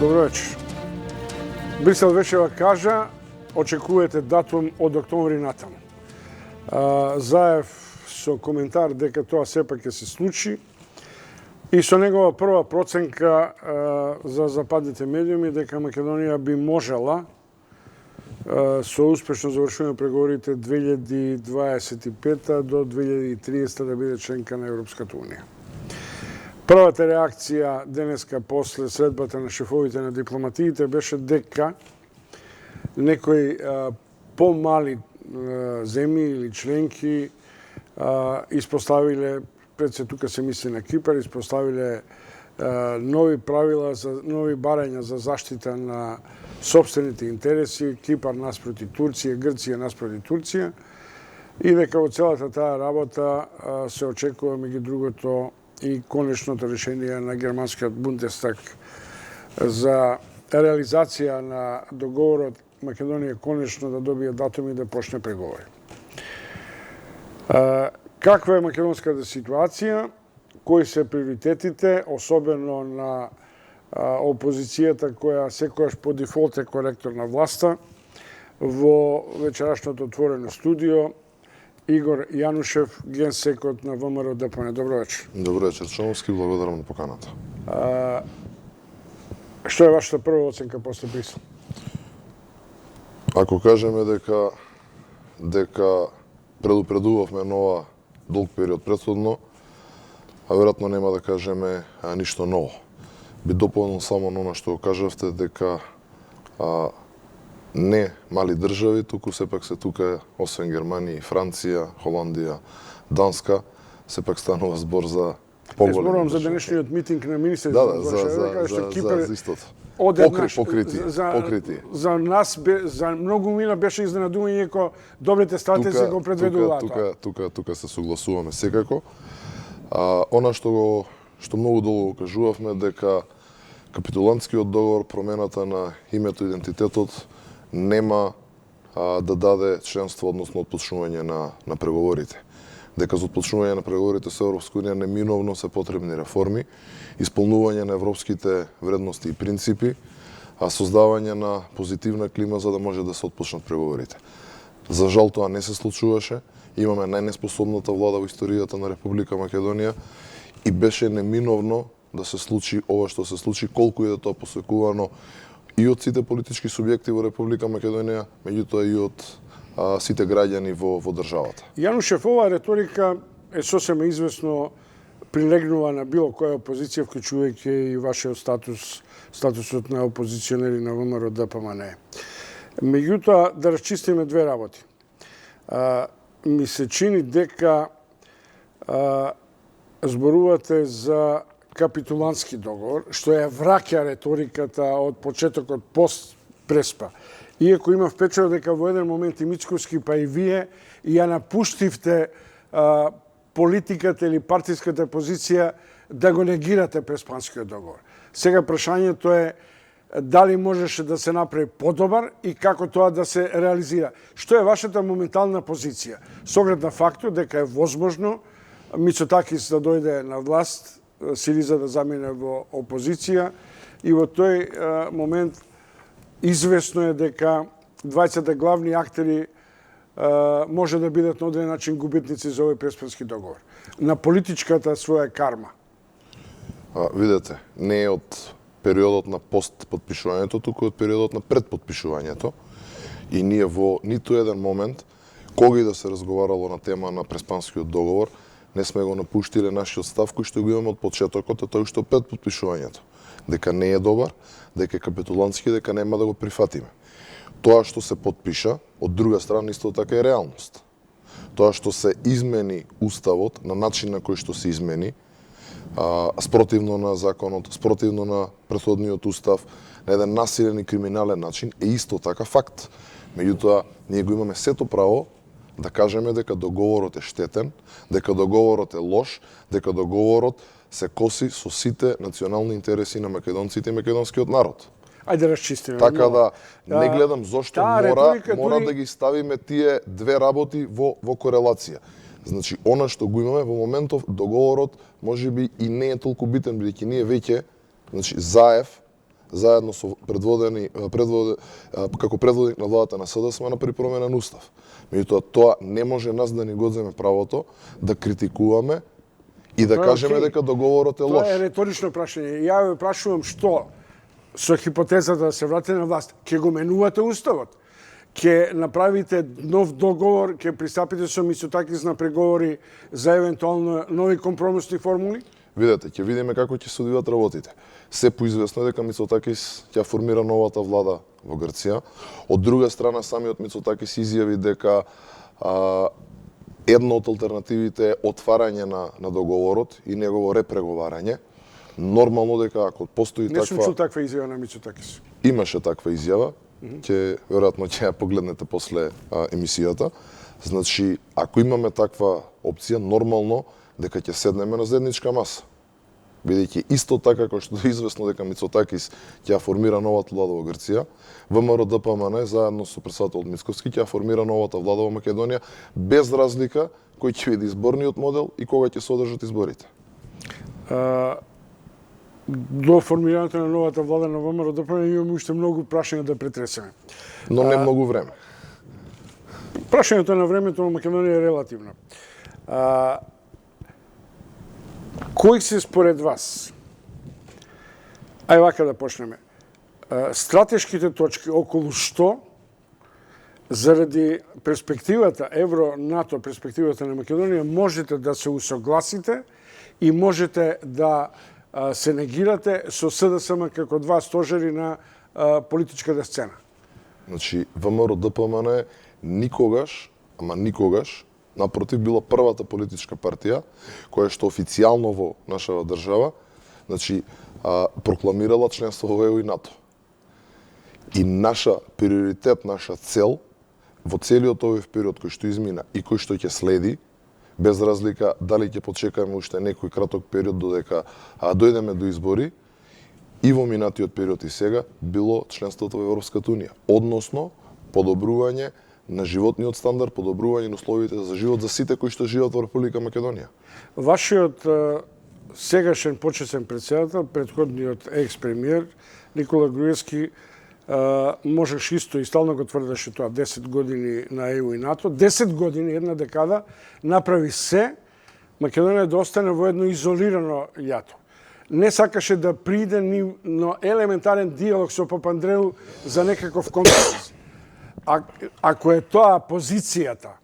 Добро вечер. Брисел вечера кажа, очекувате датум од октомври натаму. Заев со коментар дека тоа сепак ќе се случи и со негова прва проценка за западните медиуми дека Македонија би можела со успешно завршување преговорите 2025 до 2030 да биде членка на Европската унија. Првата реакција денеска после средбата на шефовите на дипломатиите беше дека некои помали земји или членки испоставиле, пред се тука се мисли на Кипар, испоставиле нови правила, нови барања за заштита на собствените интереси, Кипар наспроти Турција, Грција наспроти Турција, и дека во целата таа работа се очекува меѓу другото и конечното решение на германскиот Бундестаг за реализација на договорот Македонија конечно да добие датум и да почне преговори. Каква е македонската ситуација? Кои се приоритетите, особено на опозицијата која секојаш по дефолт е коректор на власта? Во вечерашното отворено студио Игор Јанушев, генсекот на ВМРО ДПМНЕ. Добро вечер. Добро вечер, Чомовски, благодарам на поканата. Што е вашата прва оценка после Брисел? Ако кажеме дека предупредувавме нова долг период претходно, веројатно нема да кажеме ништо ново. Би дополнил само на она што кажавте, дека не мали држави, туку сепак се тука, освен Германија, Франција, Холандија, Данска, сепак станува збор за поголеми. Зборувам за денешниот митинг на министрите. За истото. Покрити. За нас, за многу мина беше изненадување како добрите стратези го предведуваат. Тука се согласуваме секако. Она што многу долго кажувавме, дека капитулантскиот договор, промената на името, идентитетот, нема да даде членство, односно отпочнување на преговорите. Дека за отпочнување на преговорите со Европска унија неминовно се потребни реформи, исполнување на европските вредности и принципи, создавање на позитивна клима за да може да се отпочнат преговорите. За жал тоа не се случуваше. Имаме најнеспособната влада во историјата на Република Македонија и беше неминовно да се случи ова што се случи, колку и да тоа посекувано и од сите политички субјекти во Република Македонија, меѓутоа и од сите граѓани во државата. Јанушев, оваа реторика е сосема известно прилегнува на било која опозиција, вклучувајќи и вашиот статусот на опозиционери на ВМРО ДПМНЕ. Меѓутоа, да расчистиме две работи. Ми се чини дека зборувате за капитулантски договор, што ја враќа реториката од почетокот пост Преспа. Иако има впечаток дека во еден момент и Мицкоски, па и вие, ја напуштивте политиката или партиската позиција да го негирате Преспанскиот договор. Сега прашањето е дали можеше да се направи подобар и како тоа да се реализира. Што е вашата моментална позиција? С оглед на фактот дека е возможно Мицотакис да дојде на власт, Сириза да замине во опозиција и во тој момент известно е дека двајцата главни актери може да бидат на одреден начин губитници за овој Преспански договор. На политичката своја карма. Видете, не е од периодот на постподпишувањето, туку од периодот на предподпишувањето. И ние во ниту еден момент, кога и да се разговарало на тема на Преспанскиот договор, не сме го напуштиле нашиот став кој што го имаме од почетокот, а тој што пред подпишувањето. Дека не е добар, дека е капитулантски, дека нема да го прифатиме. Тоа што се подпиша, од друга страна исто така е реалност. Тоа што се измени уставот на начин на кој што се измени, спротивно на законот, спротивно на претходниот устав, на еден насилен и криминален начин, е исто така факт. Меѓутоа, ние го имаме сето право да кажеме дека договорот е штетен, дека договорот е лош, дека договорот се коси со сите национални интереси на македонците и македонскиот народ. Ајде расчистиме. Така да не гледам зошто мора да ги ставиме тие две работи во корелација. Значи, она што го имаме во моментов, договорот можеби и не е толку битен, бидејќи ние веќе, значи, Заев заедно со како предводник на владата на СДСМ направи променен устав. Меѓутоа, тоа не може нас да ни го земе правото да критикуваме и да кажеме дека договорот е лош. Тоа е реторично прашање. Ја ве прашувам што со хипотезата да се врати на власт, ќе го менувате уставот? Ќе направите нов договор, ќе пристапите со Мицотакис на преговори за евентуално нови компромисни формули? Видете, ќе видиме како ќе се одвиват работите. Се поизвестно е дека Мицотакис ќе формира новата влада во Грција. Од друга страна, самиот Мицотакис изјави дека една од алтернативите е отварање на договорот и негово репреговарање. Нормално дека ако постои Не сум чул таква изјава на Мицотакис. Имаше таква изјава, веројатно ќе ја погледнете после емисијата. Значи, ако имаме таква опција, нормално дека ќе седнеме на заедничка маса. Бидејќи исто така како што е известно дека Мицотакис ќе формира новата влада во Грција, ВМРО ДПМН заедно со председателот Мицковски ќе формира новата влада во Македонија без разлика кој ќе биде изборниот модел и кога ќе се одржат изборите. До формирањето на новата влада на ВМРО ДПМН имаме уште многу прашања да претресеме. Но не многу време. Прашањето на времето во Македонија е релативно. Кои се според вас, ај вака да почнеме, стратешките точки околу што заради перспективата Евро-НАТО, перспективата на Македонија, можете да се усогласите и можете да се негирате со СДСМ како два стожери на политичката сцена? Значи, ВМРО ДПМН никогаш, ама никогаш, напротив, била првата политичка партија која што официјално во нашава држава, значи, прокламирала членство во ЕУ и НАТО. И наша приоритет, наша цел во целиот овој период кој што измина и кој што ќе следи, без разлика дали ќе почекаме уште некој краток период додека дојдеме до избори, и во минатиот период и сега, било членството во Европската Унија. Односно, подобрување на животниот стандард, подобрување на условите за живот за сите кои што живеат во Република Македонија. Вашиот сегашен почесен председател, претходниот екс-премиер Никола Груевски, можеш исто и стално го тврдеше тоа, 10 години на ЕУ и НАТО, 10 години, една декада, направи се Македонија да остане во едно изолирано јато. Не сакаше да приде ни на елементарен диалог со Папандреу за некаков компромис. Ако е тоа позицијата,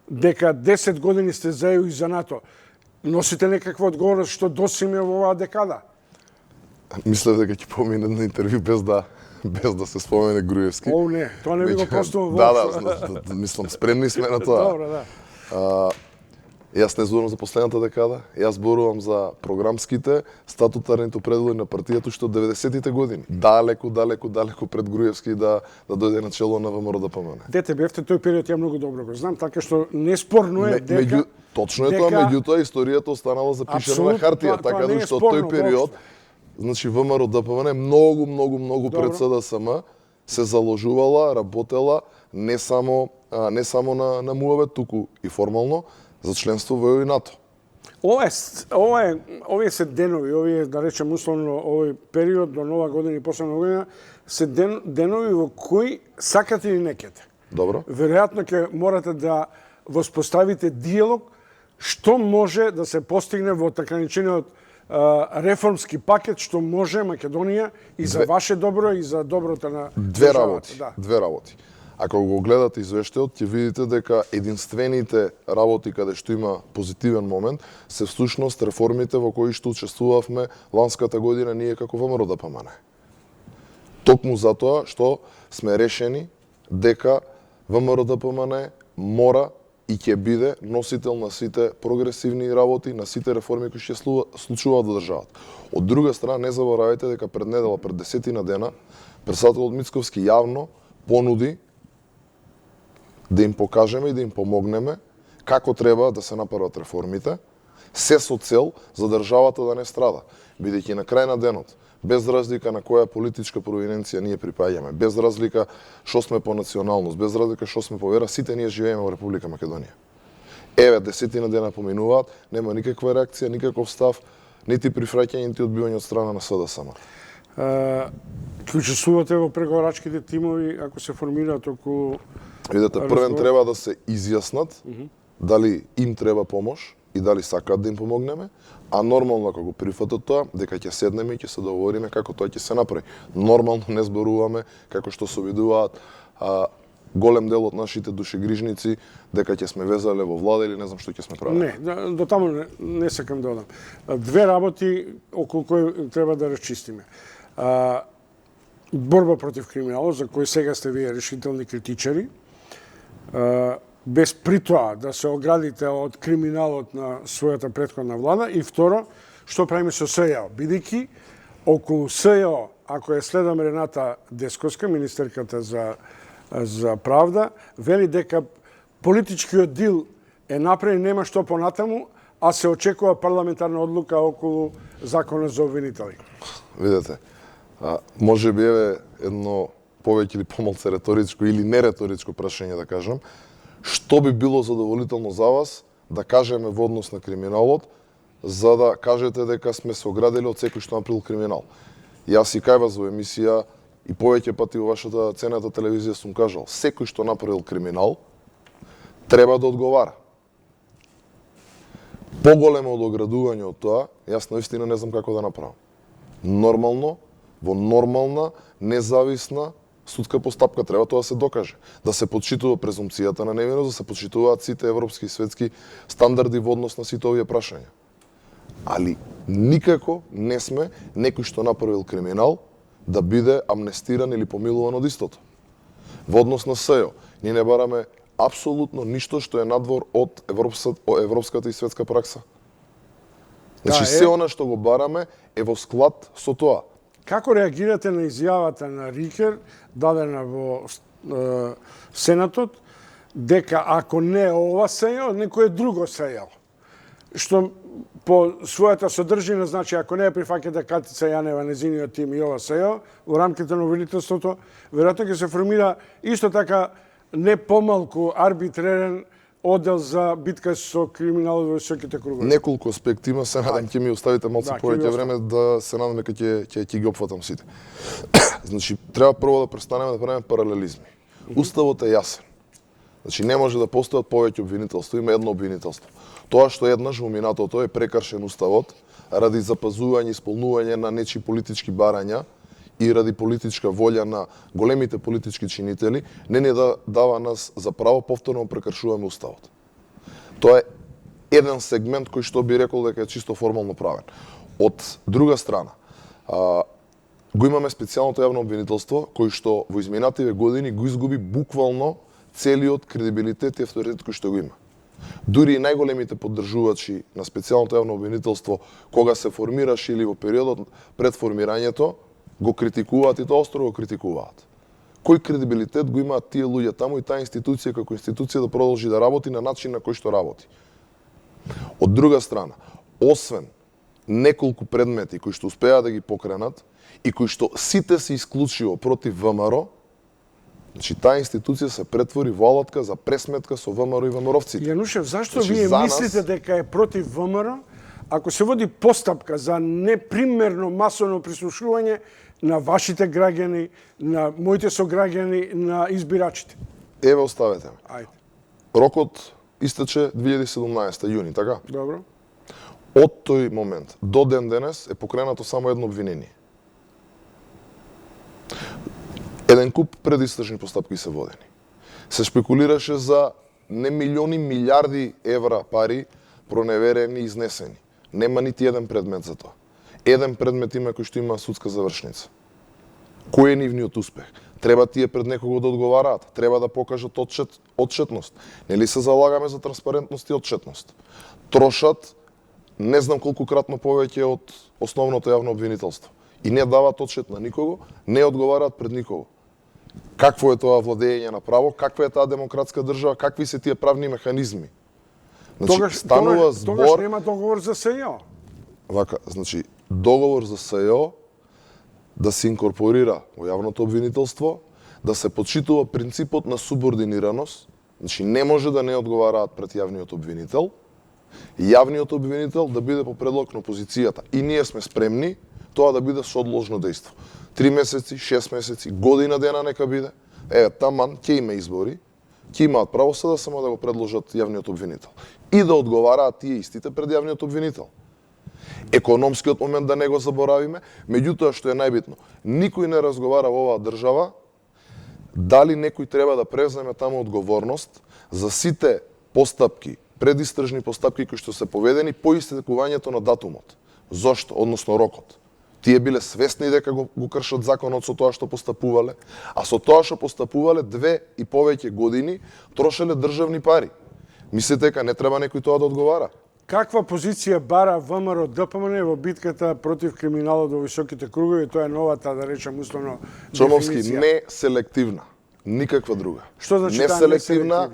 дека 10 години сте за ЕУ и за НАТО, носите некаква одговорност што досиме во оваа декада? Мислев дека ќе помине на интервју без да се спомене Груевски. О, не, тоа не би го простувам Да, мислам, спремни сме на тоа. Добро, да. Јас не зборувам за последната декада, јас зборувам за програмските, статутарните определени на партијата што од 90-тите години. Далеку пред Груевски да дојде на чело на ВМРО ДПМН. Дете бевте тој период, ја многу добро го знам, така што неспорно е дека... Точно е тоа, меѓутоа историјата останала запишана на хартија, така да што тој период, значи ВМРО ДПМН многу пред СДСМ се заложувала, работела не само на муаве, туку и формално за членство во ЕУ и НАТО. Овие се денови, овие, да речем условно, овој период до Нова година и после Нова година, се денови во кои сакате или не кете. Добро. Веројатно ќе морате да воспоставите диалог што може да се постигне во така наречениот реформски пакет, што може Македонија и за ваше добро и за доброто на Две работи. Ако го гледате извештајот, ќе видите дека единствените работи каде што има позитивен момент се всушност реформите во кои што учествувавме ланската година ние како ВМРО ДПМН. Токму затоа што сме решени дека ВМРО ДПМН мора и ќе биде носител на сите прогресивни работи, на сите реформи кои ќе случуваат во државата. Од друга страна, не заборавајте дека пред недела, пред 10 дена, председателот Мицковски јавно понуди да им покажеме и да им помогнеме како треба да се направат реформите, се со цел за државата да не страда. Бидејќи на крај на денот, без разлика на која политичка провиненција ние припаѓаме, без разлика што сме по националност, без разлика што сме по вера, сите ние живееме во Република Македонија. Еве, 10 дена поминуваат, нема никаква реакција, никаков став, нити прифраќање, нити одбивање од страна на СДСМ. Ќе учествувате во преговарачките тимови ако се формираат околу Видете, првен треба да се изјаснат дали им треба помош и дали сакаат да им помогнеме, а нормално ако го прифатат тоа, дека ќе седнеме и ќе се договориме како тоа ќе се направи. Нормално не зборуваме како што се обидуваат голем дел од нашите душегрижници дека ќе сме везале во влада или не знам што ќе сме правили. Не, до таму не сакам да одам. Две работи околу кои треба да расчистиме. Борба против криминалот, за кој сега сте вие решителни критичари, без при тоа да се оградите од криминалот на својата претходна влада, и второ, што правиме со СЈО, бидејќи околу СЈО, ако ја следам Рената Десковска, министерката за правда, вели дека политичкиот дил е направен, нема што понатаму, а се очекува парламентарна одлука околу законот за обвинители. Видете, може би еве едно повеќе или помалку реторичко или нереторичко прашање да кажам, што би било задоволително за вас да кажеме во однос на криминалот, за да кажете дека сме се оградили од секој што направил криминал. Јас и кај вас во емисија и повеќе пати во вашата ценета телевизија сум кажал, секој што направил криминал треба да одговара. Поголемо од оградување од тоа, јас наистина не знам како да направам. Нормално, во нормална, независна судска постапка треба тоа да се докаже. Да се почитува презумпцијата на невиност, да се почитуваат сите европски и светски стандарди во однос на сите овие прашања. Али никако не сме некој што направил криминал да биде амнестиран или помилуван од истото. Во однос на СЈО, ние не бараме апсолутно ништо што е надвор од европската и светска пракса. Значи, се она што го бараме е во склад со тоа. Како реагирате на изјавата на Рикер, дадена во Сенатот, дека ако не ова СЈО, некој друго СЈО? Што по својата содржина, значи, ако не ја прифаќате Катица Јанева, незиниот тим и ова СЈО, во рамките на обвинителството, веројатно ќе се формира исто така не помалку арбитререн оддел за битка со криминалот во високите кругови. Неколку аспекти има, се надам ќе ми оставите малку повеќе време да се надам дека ќе ги опфатам сите. Значи, треба прво да престанеме да правиме паралелизми. Уставот е јасен. Значи, не може да постојат повеќе обвинителства, има едно обвинителство. Тоа што еднаш во минатото е прекршен уставот ради запазување и исполнување на нечии политички барања и ради политичка волја на големите политички чинители, не ни дава нас за право повторно прекршуваме уставот. Тоа е еден сегмент кој што би рекол дека е чисто формално правен. Од друга страна, го имаме специјалното јавно обвинителство кој што во изминативе години го изгуби буквално целиот кредибилитет и авторитет кој што го има. Дури и најголемите поддржувачи на специјалното јавно обвинителство, кога се формираше или во периодот пред формирањето, го критикуваат и тоа остро го критикуваат. Кој кредибилитет го имаат тие луѓе таму и таа институција како институција да продолжи да работи на начин на кој што работи? Од друга страна, освен неколку предмети кои што успеа да ги покренат и кои што сите се исклучиво против ВМРО, значи таа институција се претвори во алатка за пресметка со ВМРО и ВМРО-вците. Јанушев, зашто Значи, вие за мислите нас дека е против ВМРО, ако се води постапка за непримерно масовно прислушување на вашите граѓани, на моите сограѓани, на избирачите? Еве, оставете ме. Ајде. Рокот истече 2017 јуни, така? Добро. Од тој момент до ден денес е покренато само едно обвинение. Еден куп предистражни постапки се водени. Се шпекулираше за не милиони, милиарди евра пари проневерени и изнесени. Нема нити еден предмет за тоа. Еден предмет има кој што има судска завршница. Кој е нивниот успех? Треба тие пред некого да одговараат, треба да покажат отчетност. Нели се залагаме за транспарентност и отчетност? Трошат не знам колкукратно повеќе од основното јавно обвинителство. И не даваат отчет на никого, не одговараат пред никого. Какво е тоа владење на право, каква е таа демократска држава, какви се тие правни механизми? Значи, станува збор... Тогаш нема договор за СЈО. Вака, значи, договор за СЈО да се инкорпорира во јавното обвинителство, да се почитува принципот на субординираност, значи не може да не одговараат пред јавниот обвинител, јавниот обвинител да биде по предлог на опозицијата. И ние сме спремни тоа да биде со одложно дејство. 3 месеци, 6 месеци, година дена нека биде. Таман ќе има избори, ќе имаат право сега само да го предложат јавниот обвинител и да одговараат тие истите пред јавниот обвинител. Економскиот момент да не го заборавиме, меѓутоа што е најбитно, никој не разговара во оваа држава дали некој треба да преземе таму одговорност за сите постапки, предистржни постапки кои што се поведени по истекувањето на датумот. Зошто? Односно рокот. Тие биле свесни дека го кршат законот со тоа што постапувале, а со тоа што постапувале 2 и повеќе години трошеле државни пари. Мислите дека не треба некој тоа да одговара? Каква позиција бара ВМРО ДПМН во битката против криминалот во високите кругови? Тоа е новата, да речем, условно Чомовски, дефиниција. не селективна. Никаква друга. Што значи не таа селективна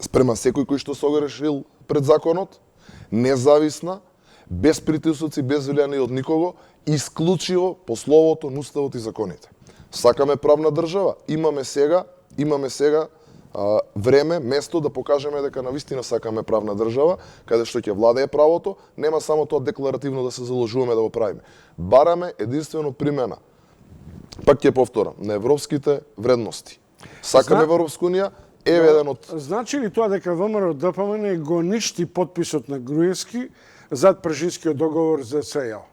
спрема секој кој што согрешил пред законот, независна, без притисоци, без влијание од никого, исклучиво по словото на уставот и законите. Сакаме правна држава, имаме сега време, место да покажеме дека навистина сакаме правна држава, каде што ќе владее правото, нема само тоа декларативно да се заложуваме да го правиме. Бараме единствено примена. Пак ќе повторам, на европските вредности. Сакаме во Европска унија, еден од... Значи ли тоа дека ВМРО ДПМН го ништи подписот на Груевски зад Прашинскиот договор за СЈО?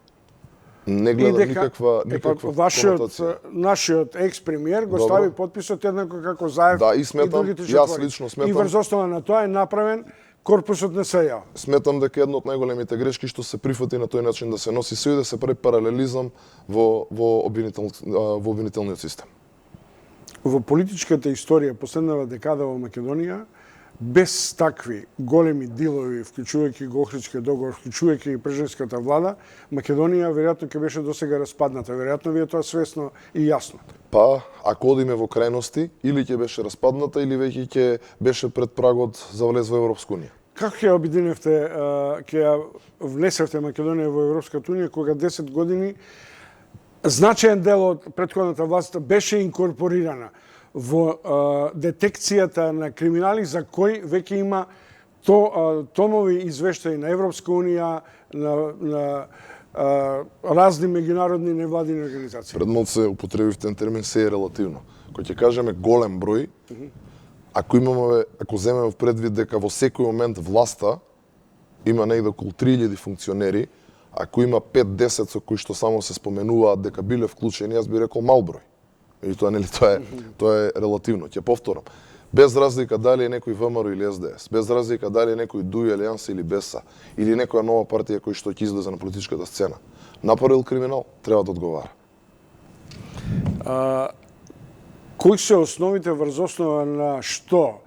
Не гледам никаква конотација. Нашиот екс-премиер го Добро. стави подписот еднакво како Заев Да, и сметам, другите јас четвори. лично И сметам, врз основа на тоа е направен корпусот на СЈО. сметам дека една од најголемите грешки што се прифати на тој начин да се носи СЈО и да се прави паралелизам во обвинителниот систем. Во политичката историја последнава декада во Македонија, без такви големи дилови, вклучувајќи го Охридскиот договор, вклучувајќи и Прежинската влада, Македонија веројатно ќе беше досега распадната. Веројатно ви е тоа свесно и јасно. Па, ако одиме во крајности, или ќе беше распадната, или веќе ќе беше пред прагот за влез во Европска унија. Како ќе обединевте, ќе ја внесевте Македонија во Европската унија, кога 10 години значаен дел од претходната власт беше инкорпорирана во детекцијата на криминали за кои веќе има томови извештаи на Европска унија, на разни меѓународни невладини организации. Пред малце употребивте термин се е релативно. Кој ќе кажеме голем број, ако земеме в предвид дека во секој момент власта има негде околу 3000 функционери, ако има 5-10 со кои што само се споменуваат дека биле вклучени, јас би рекол мал број. И тоа нели тоа е релативно. Ќе повторам. Без разлика дали е некој ВМРО или СДС, без разлика дали е некој ДУИ, Алијанса или БЕСА, или некоја нова партија кој што ќе излезе на политичката сцена, направил криминал, треба да одговара. Кои се основите врз основа на што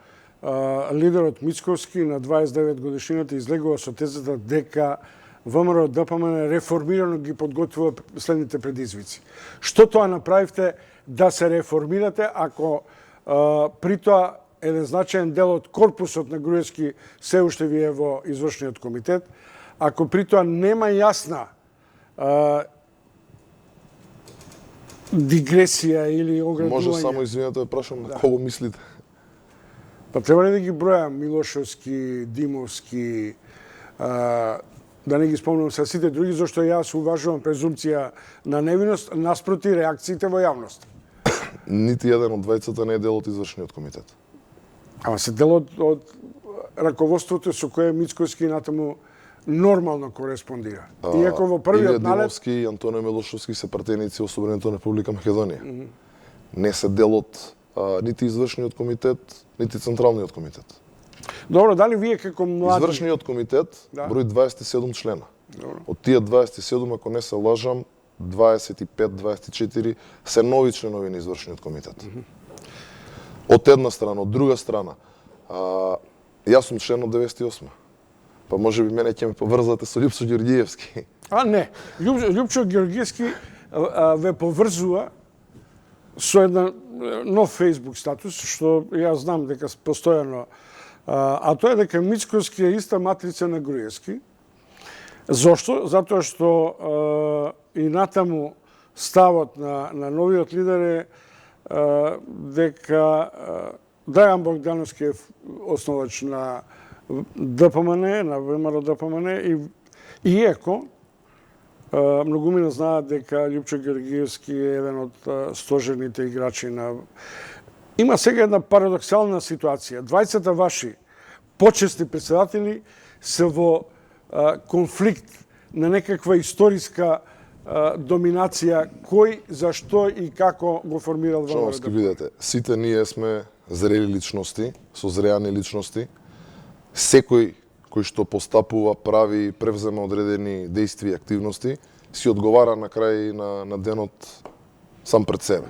лидерот Мицковски на 29 годишнината излегува со тезата дека ВМРО ДПМН реформирано ги подготвува следните предизвици? Што тоа направивте да се реформирате ако при тоа еден значаен дел од корпусот на Груевски се уште ви е во извршниот комитет, ако при тоа нема јасна дигресија или ограничување? Може само, извинете, да прашам на кого мислите? Па треба ли да ги бројам Милошевски, Димовски, да не ги спомнам са сите други, зашто јас уважувам презумпција на невиност наспроти реакциите во јавност. Нити еден од двајцата не е дел од извршниот комитет. Ама се дел од раководството со кое Мицковски натаму нормално кореспондира. Иако во првиот Илија Димовски и Антонио Милошевски се пратеници во Собранието на Република Македонија. Не се дел од нити извршниот комитет, нити централниот комитет. Добро, дали вие како млади... Извршниот комитет брои 27 члена. Добро. Од тие 27, ако не се лажам, 25-24 се нови членови на извршниот комитет. Од една страна, од друга страна, јас сум член од 98. Па може би мене ќе ме поврзате со Љупчо Ѓорѓиевски. Не, Љупчо Ѓорѓиевски ве поврзува со еден нов Facebook статус, што јас знам дека постојано, а тоа е дека Мицковски е иста матрица на Груевски. Зошто? Затоа што и натаму ставот на новиот лидер е дека Драјан Богдановски е основач на ДПМН, на ВМРО ДПМН, и иако Многумина знаат дека Љупчо Георгиевски е еден од стожерните играчи на... Има сега една парадоксална ситуација. Двајцата ваши почесни председатели се во конфликт на некаква историска доминација, кој, зашто и како го формирал ВМРО. Шановски, видете, сите ние сме зрели личности, созреани личности. Секој кој што постапува, прави, превзема одредени действија и активности, си одговара на крај на денот сам пред себе.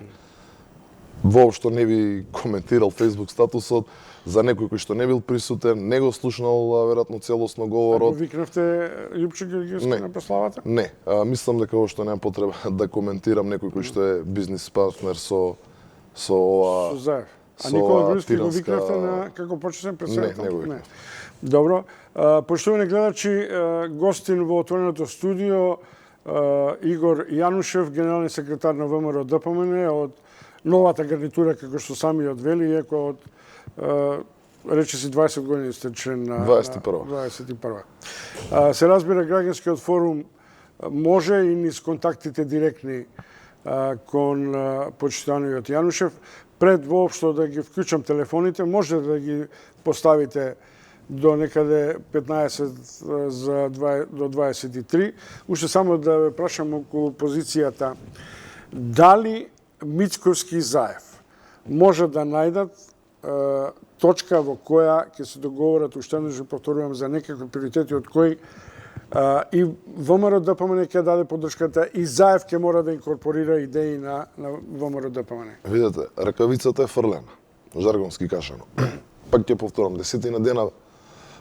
Воопшто не би коментирал Facebook статусот за некој кој што не бил присутен, не го слушнал веројатно целосно говорот. Ако викнавте Љупчо Георгиевски на прославата? Не, мислам дека ошто нема потреба да коментирам некој кој што е бизнис партнер со ова. Со Заев. А Никола Груевски го викнавте на како почесен председател? Не го викнав. Добро. Поштовани гледачи, гостин во отвореното студио Игор Јанушев, генерален секретар на ВМРО ДПМН, од новата гарнитура, како што сами одвели, иако од речиси 20 години сте член на 21. Се разбира, граѓанскиот форум може и низ контактите директни кон почитаниот Јанушев, пред воопшто да ги вклучам телефоните, може да ги поставите до некаде 15 до 23. Уште само да ве прашам околу позицијата. Дали Мицковски и Заев може да најдат точка во која ќе се договорат, уште еднаш повторувам, за некакви приоритети од кои и ВМРО ДПМН ќе даде поддршката и Заев ќе мора да инкорпорира идеи на ВМРО ДПМН. Видете, ракавицата е фрлена, жаргонски кажано. Пак ќе повторам, 10 дена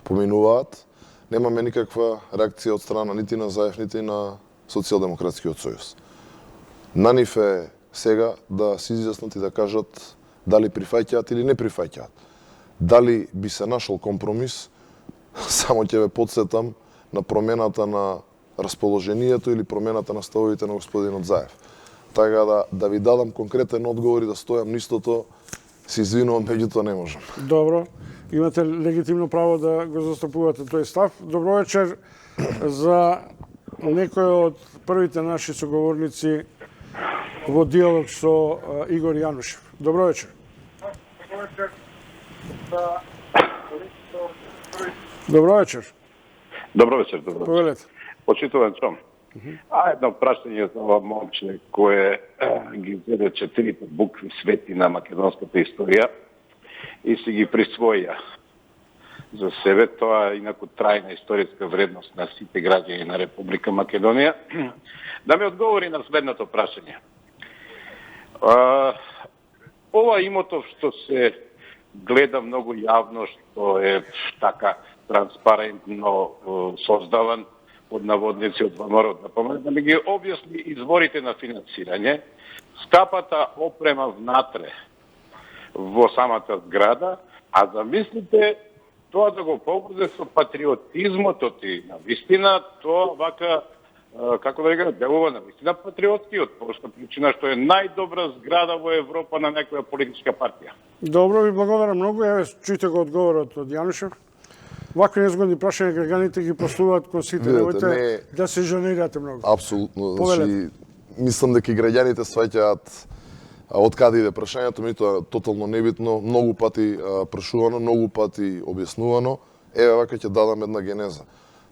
поминуваат, немаме никаква реакција од страна нити на Заев, нити на Социјалдемократскиот сојуз. На нив е сега да се изјаснат и да кажат дали прифаќаат или не прифаќаат. Дали би се нашол компромис, само ќе ве подсетам на промената на расположението или промената на ставовите на господинот Заев. Така да ви дадам конкретен одговор и да стојам нистото, се извинувам, меѓутоа не можам. Добро. Имате легитимно право да го застапувате тој став. Добро вечер за некој од првите наши соговорници во диалог со Игор Јанушев. Добро вечер. Добро вечер. Добро вечер, добро вечер. Повелете. Почитуван Чом. Едно прашање за ова момче кое ги зеде 4 букви свети на македонската историја и си ги присвоја за себе. Тоа е инаку трајна историска вредност на сите граѓани на Република Македонија. Да ми одговори на следното прашање. Ова имотов што се гледа многу јавно, што е така транспарентно создаван под наводници од ВМРО ДПМН, да ми ги објасни изворите на финансирање, скапата опрема внатре во самата зграда, а замислите тоа да го поврзе со патриотизмот и на вистина тоа вака, како да рекам, делува на вистина патриотски, од проста причина што е најдобра зграда во Европа на некоја политичка партија. Добро, ви благодарам многу. Еве, чујте го одговорот од Јанушев. Вакви незгодни прашања граѓаните ги постуваат кон сите. Немојте да се женерирате многу. Апсолутно. Значи, мислам дека и граѓаните сваќаат од каде иде прашањето, меѓутоа тотално небитно, многу пати прашувано, многу пати објаснувано. Еве вака ќе дадам една генеза.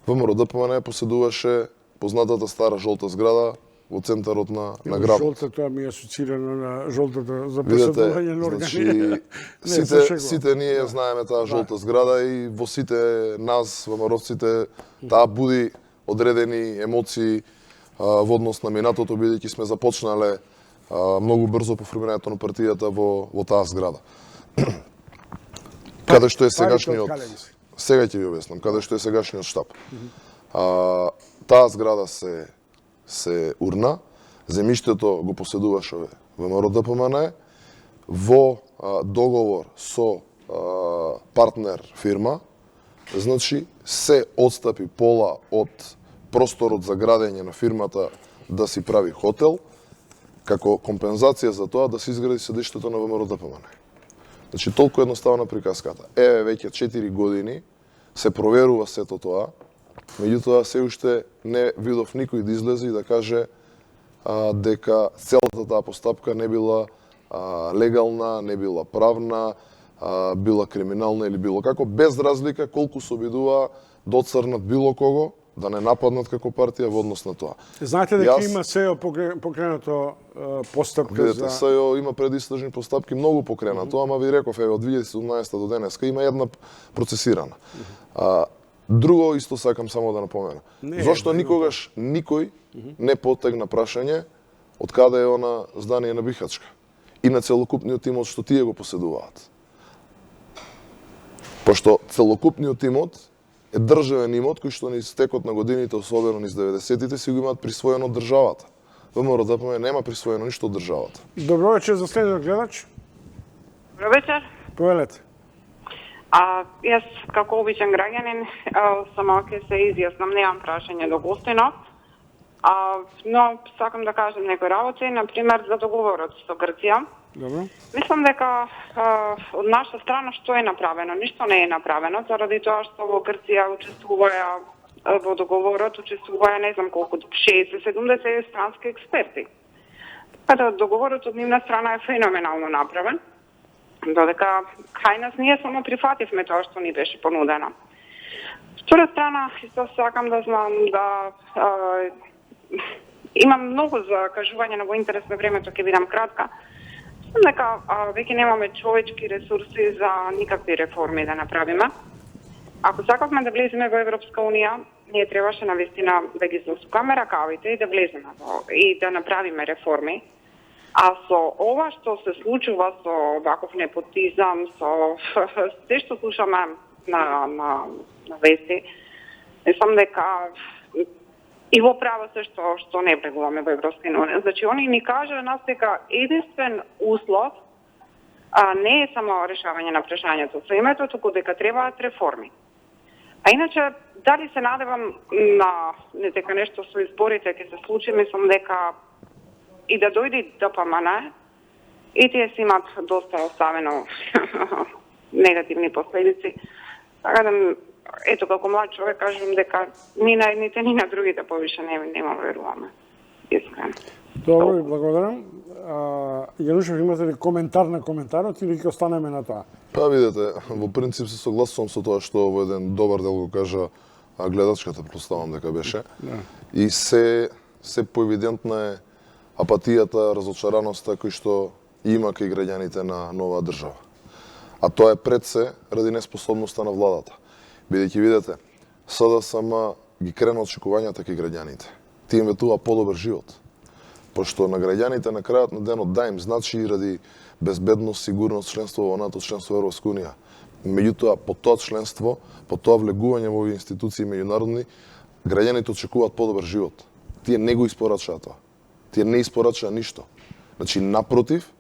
ВМРО ДПМН поседуваше познатата стара жолта зграда во центарот на градот. Жолта, тоа ми е асоцирано на жолтата за поседување на органи. Значи, сите ние знаеме таа жолта зграда и во сите нас, ВМРО-ците, таа буди одредени емоции во однос на минатото, бидејќи сме започнале многу брзо по формирањето на партијата во таа зграда. Каде што е сегашниот... Сега ќе ви објаснам, каде што е сегашниот штаб. Таа зграда се урна, земјиштето го поседуваше ВМРО ДПМН, во договор со партнер фирма, значи се отстапи пола од просторот за градење на фирмата да си прави хотел, како компензација за тоа да се изгради седиштето на ВМРО ДПМН. Значи толку едноставна приказката. Еве веќе 4 години се проверува сето тоа, Меѓутоа, се уште не видов никој да излезе и да каже дека целата таа постапка не била легална, не била правна, била криминална или било како, без разлика колку се обидува да оцрнат било кого, да не нападнат како партија во однос на тоа. Знаете дека има СЕО покренато постапка видете, за... СЕО има предистражни постапки многу покренато, ама ви реков, од 2017 до денеска има една процесирана. Друго исто сакам само да напомена. Зошто никогаш никој не потегна прашање од каде е она здание на Бихачка и на целокупниот имот што тие го поседуваат? Пошто целокупниот имот е државен имот кој што низ текот на годините, особено низ 90-тите, си го имаат присвоено од државата. ВМРО ДПМН нема присвоено ништо од државата. Добро вечер за следниот гледач. Добро вечер. Повелете. Јас, како обичен граѓанин, само ќе се изјаснам, немам прашање до гостина, но сакам да кажам некои работи, например, за договорот со Грција. Добро. Мислам дека од наша страна што е направено? Ништо не е направено, заради тоа што во Грција учествуваја во договорот, учествуваја не знам колку, 60-70 странски експерти. Така договорот од нивна страна е феноменално направен. Додека кај нас ние само прифативме тоа што ни беше понудено. Втора страна, исто сакам да знам да имам многу за кажување, но во интерес на времето ќе бидам кратка. Мислам дека веќе немаме човечки ресурси за никакви реформи да направиме. Ако сакавме да влеземе во Европска унија, ние требаше навистина да ги засукаме ракавите и да влеземе и да направиме реформи. А со ова што се случува со ваков непотизам, со се што слушаме на вести, мислам дека и во право се што не влегуваме во Европска унија. Значи, они ни кажа нас дека единствен услов не е само решавање на прашањето со името, туку дека требаат реформи. А иначе, дали се надевам на дека нешто со изборите ќе се случи, мислам дека и да дојде ДПМН, и тие си имат доста оставено негативни последици. Така да, ето, како млад човек, кажам дека ни на едните, ни на другите повише нема веруваме. Искрено. Добро, благодарам. Јанушев, имате ли коментар на коментарот или ќе останеме на тоа? Па видете, во принцип се согласувам со тоа што во еден добар дел го кажа гледачката, представам дека беше. Да. И се поевидентна е апатијата, разочараноста кој што има кај граѓаните на новаа држава. А тоа е пред се ради неспособноста на владата. Бидејќи видете, СДСМ ги крена очекувањата кај граѓаните. Тие им ветува подобар живот. Пошто на граѓаните на крајот на денот да им значи и ради безбедност, сигурност, членство во НАТО, членство во Европска унија. Меѓутоа, по тоа членство, по тоа влегување во овие институции меѓународни, граѓаните очекуваат подобар живот. Тие не го испорачаа тоа. Тие не испорачаа ништо. Значи, напротив,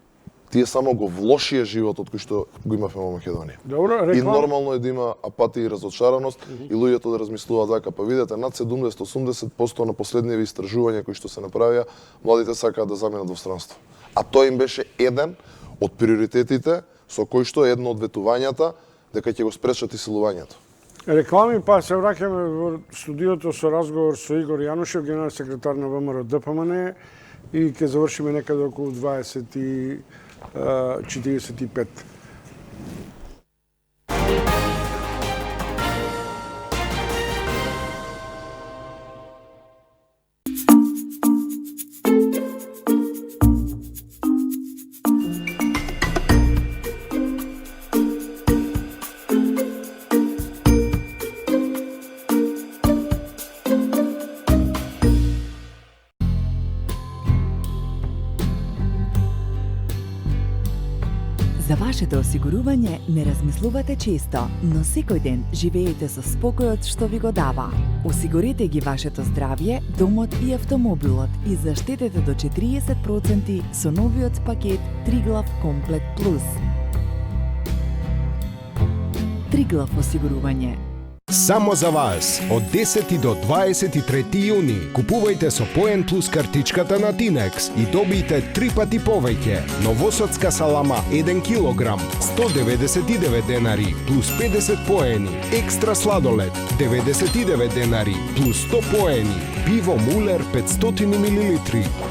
тие само го влошија животот кој што го имавме во Македонија. Добро, И нормално е да има апатија и разочараност и луѓето да размислуваат така. Па видете, над 70-80% на последниве истражувања кои што се направија, младите сакаат да заминат во странство. А тоа им беше еден од приоритетите со кој што е едно од ветувањата дека ќе го спречат исилувањето. Реклами, па се враќаме во студиото со разговор со Игор Јанушев, генерален секретар на ВМРО ДПМН, и ќе завршиме некаде околу 20:45. За вашето осигурување не размислувате често, но секој ден живеете со спокојот што ви го дава. Осигурете ги вашето здравје, домот и автомобилот и заштетете до 40% со новиот пакет Триглав Комплет Плюс. Триглав осигурување. Само за вас, од 10 до 23 јуни, купувајте со Поен Плюс картичката на Тинекс и добијте 3 пати повеќе. Новосадска салама 1 килограм, 199 денари, плюс 50 поени. Екстра сладолед, 99 денари, плюс 100 поени. Пиво Мулер 500 мл,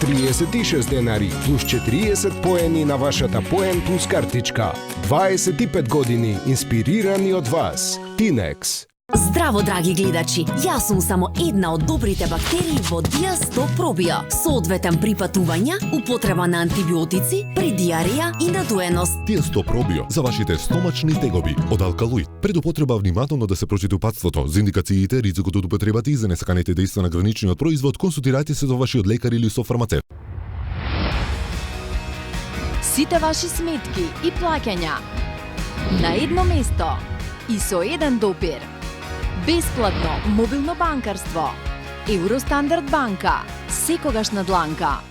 36 денари, плюс 40 поени на вашата Поен Плюс картичка. 25 години инспирирани од вас. Тинекс. Здраво, драги гледачи! Јас сум само една од добрите бактерии во Диа-100 пробија. Соодветен при патувања, употреба на антибиотици, при диареја и надуеност. Диа-100 пробија за вашите стомачни тегоби од алкалоид. Пред употреба внимателно да се прочита упатството за индикациите, ризикот од употребата и за несаканите дејства на граничниот производ, консултирајте се со вашиот лекар или со фармацевт. Сите ваши сметки и плаќања на едно место и со еден допир. Бесплатно мобилно банкарство. Евростандард банка. Секогаш на дланка.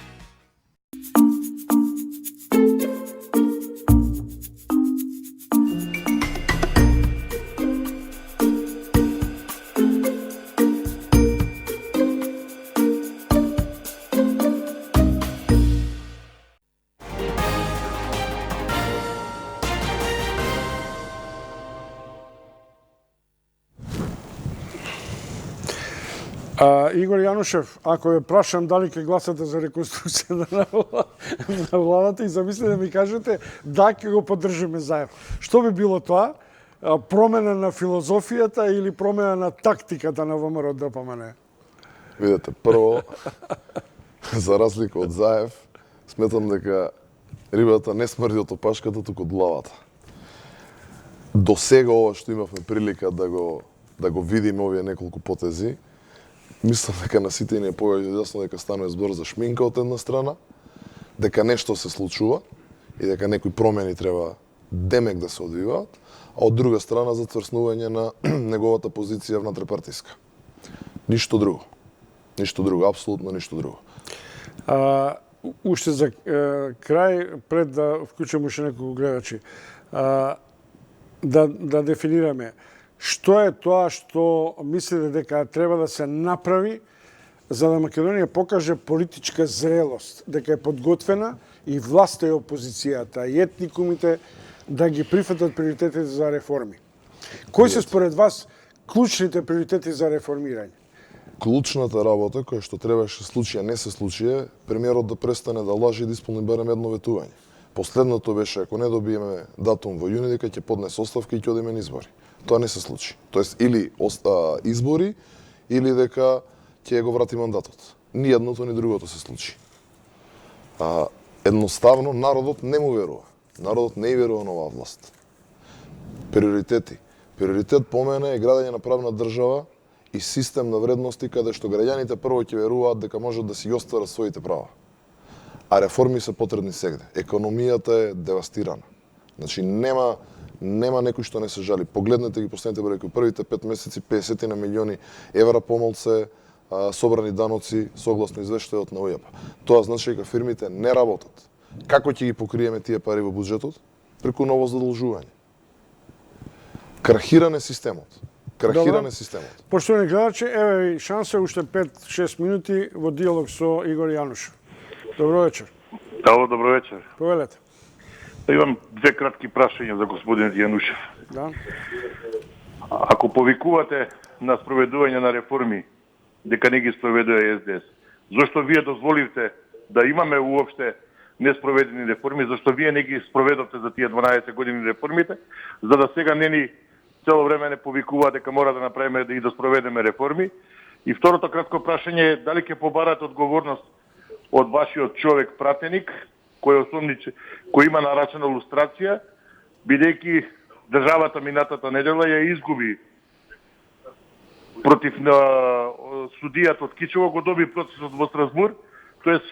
Игор Јанушев, ако ве прашам дали ќе гласате за реконструкција на владата и замисли да ми кажете да, ќе го поддржиме заедно. Што би било тоа? Промена на филозофијата или промена на тактиката на ВМРО ДПМН? Видете, прво, за разлика од Заев, сметам дека рибата не смрди од опашката, туку од главата. До сега ова што имавме прилика да го видиме овие неколку потези, мислам дека на сите ни е повеќе јасно дека станува збор за шминка од една страна, дека нешто се случува и дека некои промени треба демек да се одвиваат, а од друга страна за цврснување на неговата позиција внатрепартиска. Ништо друго. Ништо друго, апсолутно ништо друго. Уште за крај, пред да вклучам уште неколку гледачи, да дефинираме што е тоа што мислите дека треба да се направи за да Македонија покаже политичка зрелост, дека е подготвена и власта и опозицијата, и етникумите да ги прифатат приоритетите за реформи. Кои се според вас клучните приоритети за реформирање? Клучната работа која што требаше случи, а не се случи, премиерот да престане да лаже и да исполни барем едно ветување. Последното беше, ако не добиеме датум во јуни, дека ќе поднесе оставка и ќе одиме на избори. Тоа не се случи. Тоест, или избори, или дека ќе го врати мандатот. Ни едното, ни другото се случи. Едноставно, народот не му верува. Народот не верува на оваа власт. Приоритети. Приоритет по мене е градење на правна држава и систем на вредности каде што граѓаните прво ќе веруваат дека можат да си ги остварат своите права. А реформи се потребни сегде. Економијата е девастирана. Значи, нема некој што не се жали. Погледнете ги последните бројки. Првите 5 месеци 50 на милиони евра помалце собрани даноци согласно извештајот на ОЈП. Тоа значи дека фирмите не работат. Како ќе ги покриеме тие пари во буџетот? Преку ново задолжување. Крахиране системот. Крахиране системот. Поштовани гледачи, еве ви шанса уште 5-6 минути во диалог со Игор Јанушев. Добро вечер. Добро вечер. Повелете. Имам две кратки прашања за господин Јанушев. Да. Ако повикувате на спроведување на реформи, дека не ги спроведува СДС, зашто вие дозволивте да имаме уопште неспроведени реформи, зашто вие не ги спроведовте за тие 12 години реформите, за да сега не ни цело време не повикува дека мора да направиме и да спроведеме реформи. И второто кратко прашање е дали ќе побарате одговорност од вашиот човек пратеник, кој има нарачена лустрација, бидејќи државата минатата недела ја изгуби против судијата од Кичево, го доби процесот во Страсбур, тоест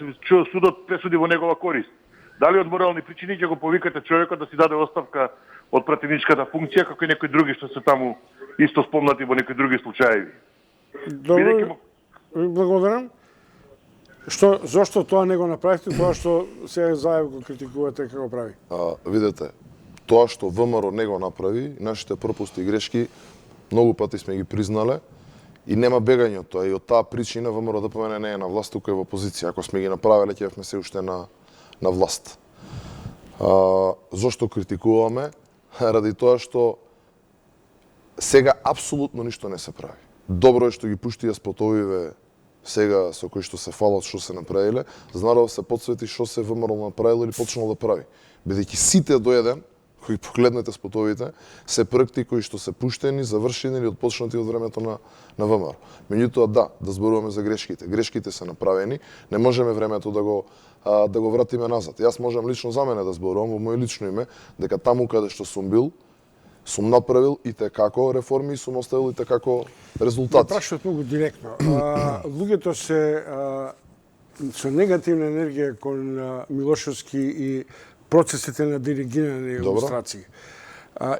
судот пресуди во негова корист. Дали од морални причини ќе го повикате човекот да си даде оставка од пратеничката функција, како и некои други што се таму исто спомнати во некои други случаи? Добро, благодарам. Зошто тоа не го направите, тоа што се Заев го критикувате како прави? Видете, тоа што ВМРО не го направи, нашите пропусти и грешки Многу пати сме ги признале и нема бегање од тоа. И од таа причина ВМРО ДПМН не е на власт, туку е во опозиција. Ако сме ги направиле, ќе бевме се уште на власт. Зошто критикуваме? Ради тоа што сега апсолутно ништо не се прави. Добро е што ги пуштија спотовиве сега со кои што се фалат што се направиле, за народ се подсвети што се ВМРО направило или почнало да прави. Бидејќи сите до еден, кои погледнете спотовите, се проекти кои што се пуштени, завршени или отпочнати од времето на ВМРО. Меѓутоа да зборуваме за грешките. Грешките се направени, не можеме времето да го вратиме назад. Јас можам лично за мене да зборувам во моје лично име дека таму каде што сум бил, сум направил и како реформи и сум оставил и како резултати. Прашуват многу директно. Луѓето се со негативна енергија кон Милошевски и процесите на диригирани илустрации.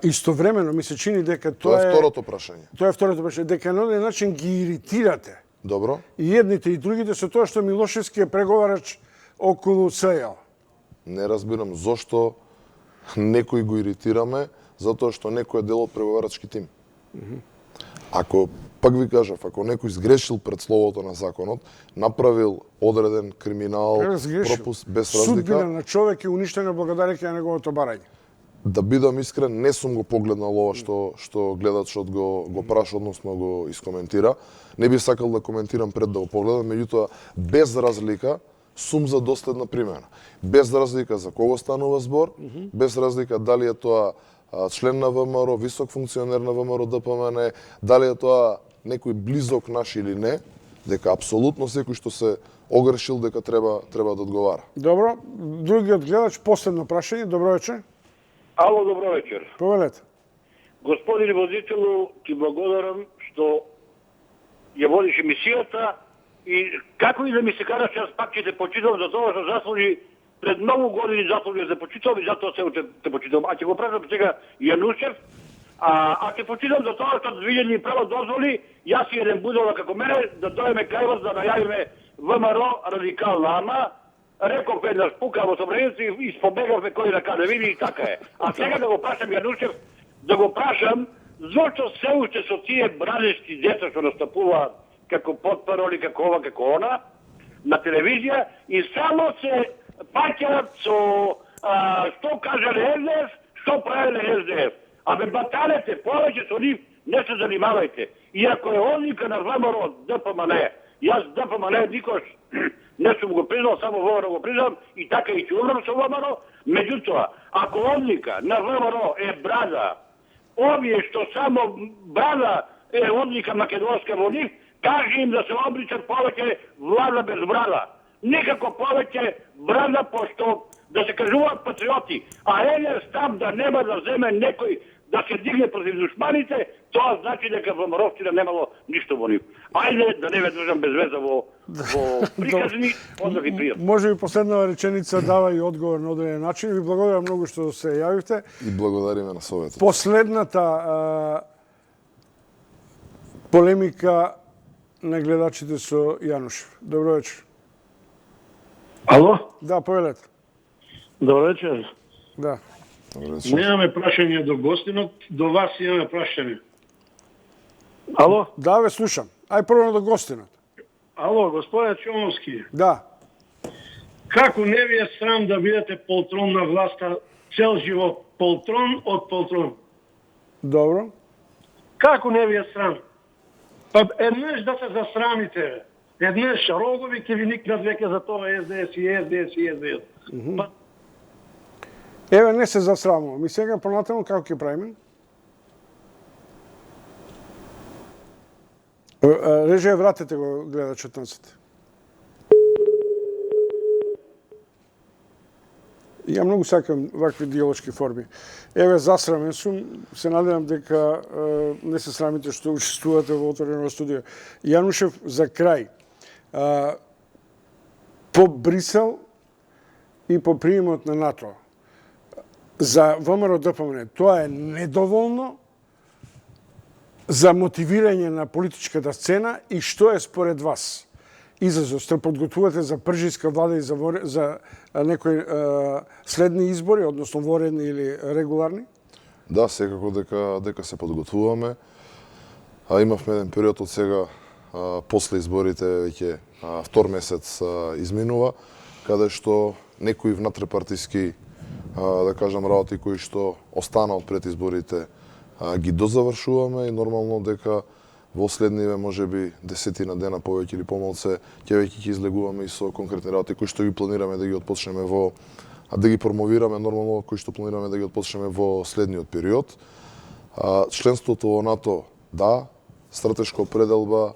Истовремено ми се чини дека тоа е второто прашање. Тоа е второто прашање, дека на оден начин ги иритирате. Добро. И едните и другите со тоа што Милошевски е преговарач околу СЈО. Не разбирам зошто некој го иритираме, затоа што некој е дел од преговарачки тим. Ако, пак ви кажав, ако некој сгрешил пред словото на законот, направил одреден криминал, пропуст без разлика... Судбина на човек е уништена благодарејќи на неговото барање. Да бидам искрен, не сум го погледнал ова што гледачот го праша, односно го искоментира. Не би сакал да коментирам пред да го погледам, меѓутоа без разлика сум за доследна примена. Без разлика за кого станува збор, без разлика дали е тоа член на ВМРО, висок функционер на ВМРО ДПМН, дали е тоа некој близок наш или не, дека апсолутно секој што се огрешил дека треба да одговара. Добро, другиот гледач, последно прашање, добро вечер. Ало, добро вечер. Повелете. Господине водителу, ти благодарам што ја водиш емисијата и како и да ми се караш, јас пак ќе те почитам за тоа што заслужи пред многу години заслуги да почитам и затоа се те почитам. А ќе го прашам сега Јанушев, а ќе почитам за тоа што 2001 дозволи, јас и еден будала како мене, да дојдеме кај вас да најавиме ВМРО радикална, ама реков еднаш пука во собраница и спобегавме кој на каде види и така е. А сега да го прашам Јанушев, да го прашам зошто се уште со тие бранешки деца што настапуваат како потпароли, како ова, како она, на телевизија и само се паќаат со што кажале СДС, што правеле СДС. Абе баталете, повеќе со нив не се занимавајте. И ако е одлика на ВМРО ДПМН, јас ДПМН никош не сум го признал, само ВМРО го признам и така и ќе умрам со ВМРО. Меѓутоа, ако одлика на ВМРО е брада, овие што само брада е одлика македонска во нив, кажи им да се обричат повеќе влада без брада. Никако повеќе брада, пошто да се кажуваат патриоти, а еден став да нема да земе некој да се дигне против душманите, тоа значи дека ВМРО-втина немало ништо во нив. Ајде да не ве држам без веза во приказни, поздрав и пријатно. Може би последна реченица дава и одговор на одреден начин. Ви благодарам многу што се јавивте. И благодариме на советот. Последната полемика на гледачите со Јанушев. Добро вечер. Ало? Да, повелете. Добро вечер. Да. Немаме прашање до гостинот, до вас имаме прашање. Ало? Да, ве слушам. Ај прво до гостинот. Ало, господин Чомовски. Да. Како не ви е срам да бидете полтрон на власта цел живот? Полтрон од полтрон. Добро. Како не ви е срам? Па еднаш да се засрамите. Еднаш рогови ќе ви никнат веќе за тоа СДС и СДС и СДС. Еве, не се засрамувам. И сега понатаму како ќе правиме? Реже, вратете го гледачот назад. Ја многу сакам вакви диалошки форми. Еве, засрамен сум, се надевам дека не се срамите што учествувате во отворено студио. Јанушев, за крај, по Брисел и по приемот на НАТО, за ВМРО ДПМН, тоа е недоволно за мотивирање на политичката сцена и што е според вас изазов? Сте подготвувате за пржинска влада и за некои следни избори, односно воредни или регуларни? Да, секако дека се подготвуваме. Имавме еден период од сега, после изборите, веќе втор месец изминува, каде што некои внатрепартиски, да кажам, работи кои што остана од пред изборите, ги дозавршуваме и нормално дека во следниве можеби десетина дена повеќе или помалку ќе веќе ќе излегуваме и со конкретни работи кои што ги планираме да ги отпочнеме да ги промовираме нормално кои што планираме да ги отпочнеме во следниот период. Членството во НАТО, да, стратешка определба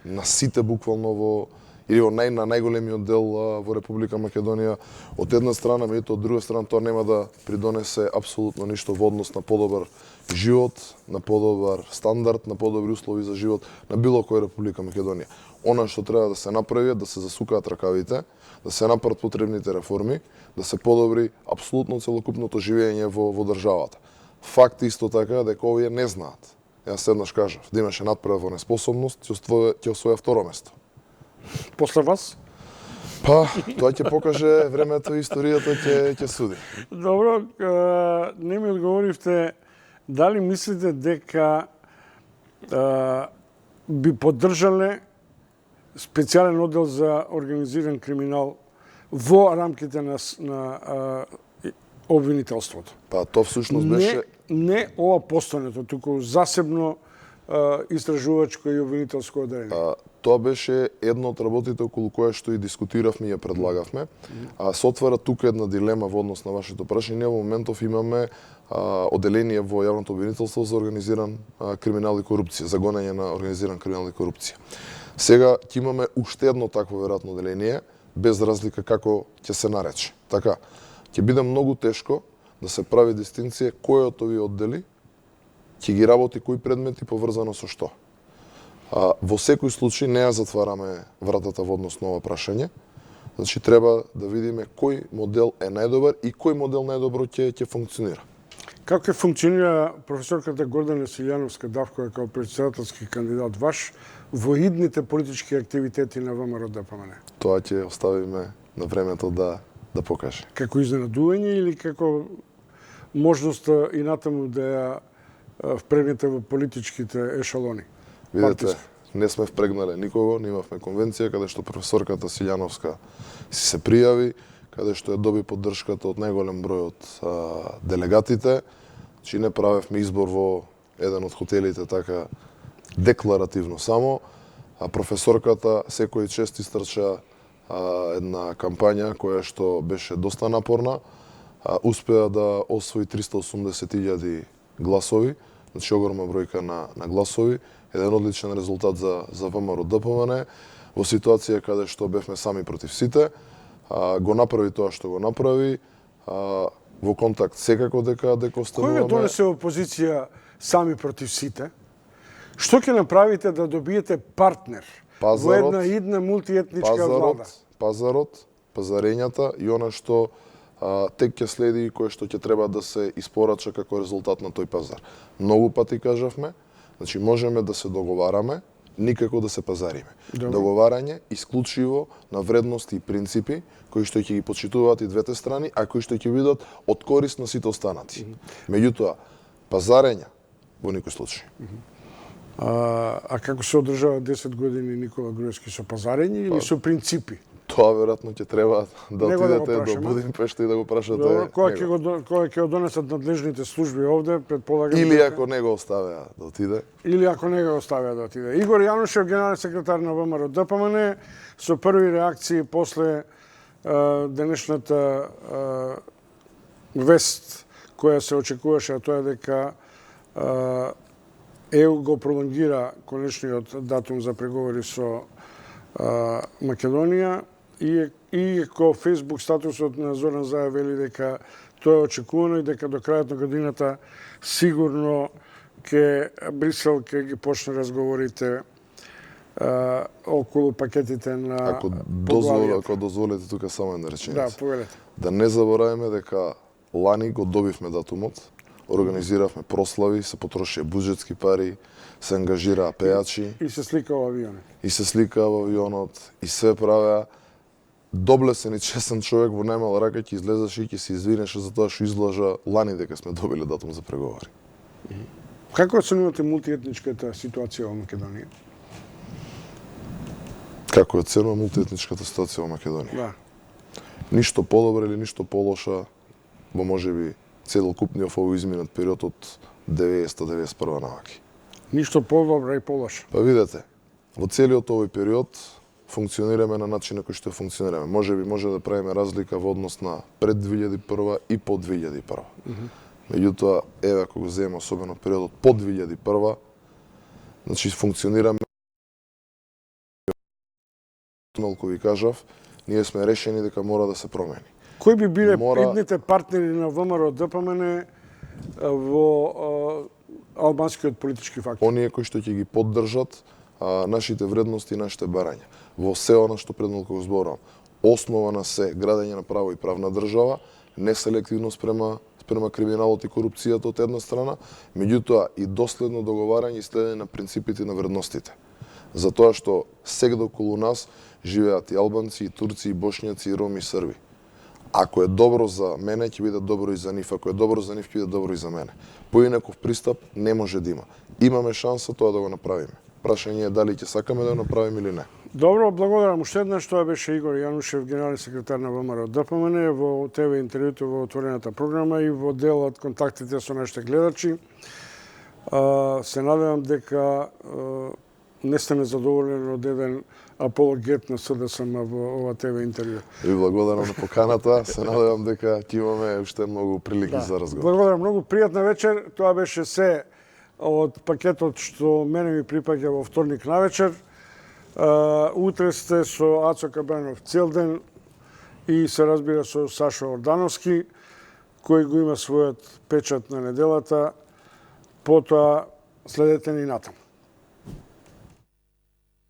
на сите буквално на најголемиот дел во Република Македонија од една страна, меѓутоа од друга страна тоа нема да придонесе апсолутно ништо во однос на подобар живот, на подобар стандард, на подобри услови за живот на било која Република Македонија. Она што треба да се направи е да се засукаат ракавите, да се направат потребните реформи, да се подобри апсолутно целокупното живење во државата. Факт исто така дека овие не знаат. Јас еднаш кажав, да имаше надпревар во неспособност, ќе освоја второ место. После вас? Па, тоа ќе покаже времето и историјата ќе суди. Добро, не ми одговоривте дали мислите дека би поддржале специјален оддел за организиран криминал во рамките на обвинителството? Па, тоа всушност беше... Не ова постојното, туку засебно истражувачко и обвинителско одделение. Тоа беше едно од работите околу која што и дискутиравме и ја предлагавме. Се отвара тука една дилема во однос на вашето прашање. Во моментов имаме одделение во јавното обвинителство за организиран криминал и корупција, за гонење на организиран криминал и корупција. Сега ќе имаме уште едно такво веројатно одделение, без разлика како ќе се нарече. Така, ќе биде многу тешко да се прави дистинција кој од овие оддели ќе ги работи кои предмети поврзано со што. Во секој случај не ја затвараме вратата во однос на ова прашање. Значи треба да видиме кој модел е најдобар и кој модел најдобро ќе функционира. Како ќе функционира професорката Гордана Силјановска-Давкова како претседателски кандидат ваш во идните политички активитети на ВМРО-ДПМН? Тоа ќе оставиме на времето да покаже. Како изненадување или како можноста и натаму да ја впрегнете во политичките ешалони? Видете, не сме впрегнале никого, не имавме конвенција каде што професорката Силјановска си се пријави, каде што ја доби поддршката од најголем број од делегатите. Чи не правевме избор во еден од хотелите така декларативно само, а професорката секој чест истрча една кампања која што беше доста напорна, успеа да освои 380.000 гласови, значи огромна бројка на гласови, еден одличен резултат за ВМРО-ДПМН во ситуација каде што бевме сами против сите, го направи тоа што го направи, во контакт секако дека остануваме. Кој донесе опозиција сами против сите? Што ќе направите да добиете партнер во една идна мултиетничка влада? Пазарот, пазарењата и она што тек ќе следи и кое што ќе треба да се испорача како резултат на тој пазар. Многу пати кажавме, значи можеме да се договараме, никако да се пазариме. Договарање исклучиво на вредности и принципи кои што ќе ги почитуваат и двете страни, а кои што ќе бидат од корист на сите останати. Меѓутоа, пазарење во никој случај. А како се одржава 10 години Никола Груевски, со пазарење или со принципи? Тоа веројатно ќе треба да отидете до Будимпешта и да го прашате него. Кој ќе го донесат надлежните служби овде, предполагам. Или ако не го оставеа да отиде. Или ако не го оставеа да отиде. Игор Јанушев, генерален секретар на ВМРО-ДПМН, со први реакции после денешната вест која се очекуваше, а тоа е дека ЕУ го пролонгира конечниот датум за преговори со Македонија и ко Facebook статусот на Зоран Заев вели дека тоа е очекувано и дека до крајот на годината сигурно Брисел ќе ги почне разговорите околу пакетите на Ако дозволите тука само една реченица. Да, повелете. Да не забораваме дека лани го добивме датумот, организиравме прослави, се потрошија буџетски пари, се ангажираа пејачи. И се слика во авионот. И се слика во авионот, и све правеа. Доблесен и честен човек во најмала рака ќе излезеше и ќе се извинеше за тоа што излажа лани дека сме добиле датум за преговори. Како оценувате мултиетничката ситуација во Македонија? Како оценува мултиетничката ситуација во Македонија? Да. Ништо подобро или ништо полоша во можеби целокупниот овој изминат период од 90-91 наваки. Ништо подобро и полошо. Па видете, во целиот овој период функционираме на начин на кој што функционираме. Можеби може да правиме разлика во однос на пред 2001 и по 2001. Меѓутоа, еве ако го земеме особено периодот по 2001, значи функционираме, колку ви кажав, ние сме решени дека мора да се промени. Кои би биле идните партнери на ВМРО ДПМН во албанскиот политички фактор? Оние кои што ќе ги поддржат нашите вредности и нашите барања. Во се она што пред малку го зборувам. Основа на се градење на право и правна држава, неселективно спрема криминалот и корупцијата од една страна, меѓутоа и доследно договарање и следење на принципите на вредностите. Затоа што сегде околу нас живеат и албанци, и турци, и бошњаци, и роми, и срби. Ако е добро за мене, ќе биде добро и за нив. Ако е добро за нив, ќе биде добро и за мене. Поинаков пристап не може да има. Имаме шанса тоа да го направиме. Прашање е дали ќе сакаме да го направиме или не. Добро, благодарам уште еднаш. Тоа беше Игор Јанушев, генерален секретар на ВМРО ДПМН, во ТВ интервјуто во отворената програма и во делот контактите со нашите гледачи. Се надевам дека не сте незадоволени од еден апологет на СДСМ во ова ТВ интервју. Ви благодарам на поканата. Се надевам дека ќе имаме уште многу прилики за разговор. Благодарам, многу пријатна вечер. Тоа беше се од пакетот што мене ми припаѓа во вторник навечер. Утре сте со Ацо Кабанов цел ден и се разбира со Сашо Ордановски, кој го има својот печат на неделата. Потоа следете ни натаму.